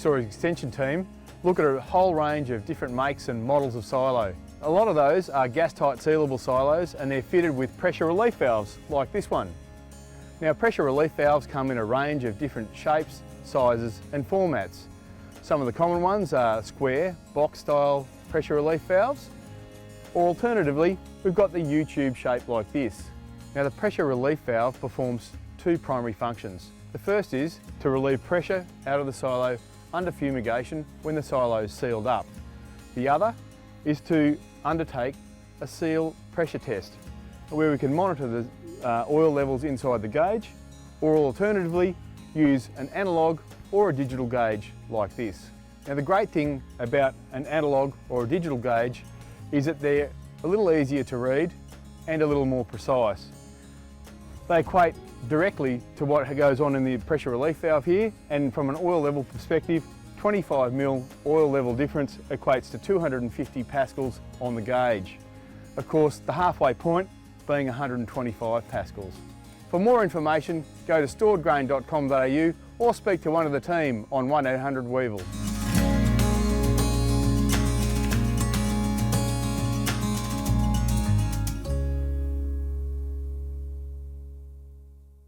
storage extension team look at a whole range of different makes and models of silo. A lot of those are gas-tight sealable silos, and they're fitted with pressure relief valves like this one. Now, pressure relief valves come in a range of different shapes, sizes and formats. Some of the common ones are square, box style pressure relief valves, or alternatively we've got the U-tube shape like this. Now, the pressure relief valve performs two primary functions. The first is to relieve pressure out of the silo under fumigation when the silo is sealed up. The other is to undertake a seal pressure test where we can monitor the oil levels inside the gauge, or alternatively use an analogue or a digital gauge like this. Now, the great thing about an analogue or a digital gauge is that they're a little easier to read and a little more precise. They equate directly to what goes on in the pressure relief valve here, and from an oil level perspective, 25 mil oil level difference equates to 250 pascals on the gauge. Of course, the halfway point being 125 pascals. For more information, go to storedgrain.com.au or speak to one of the team on 1800 Weevil.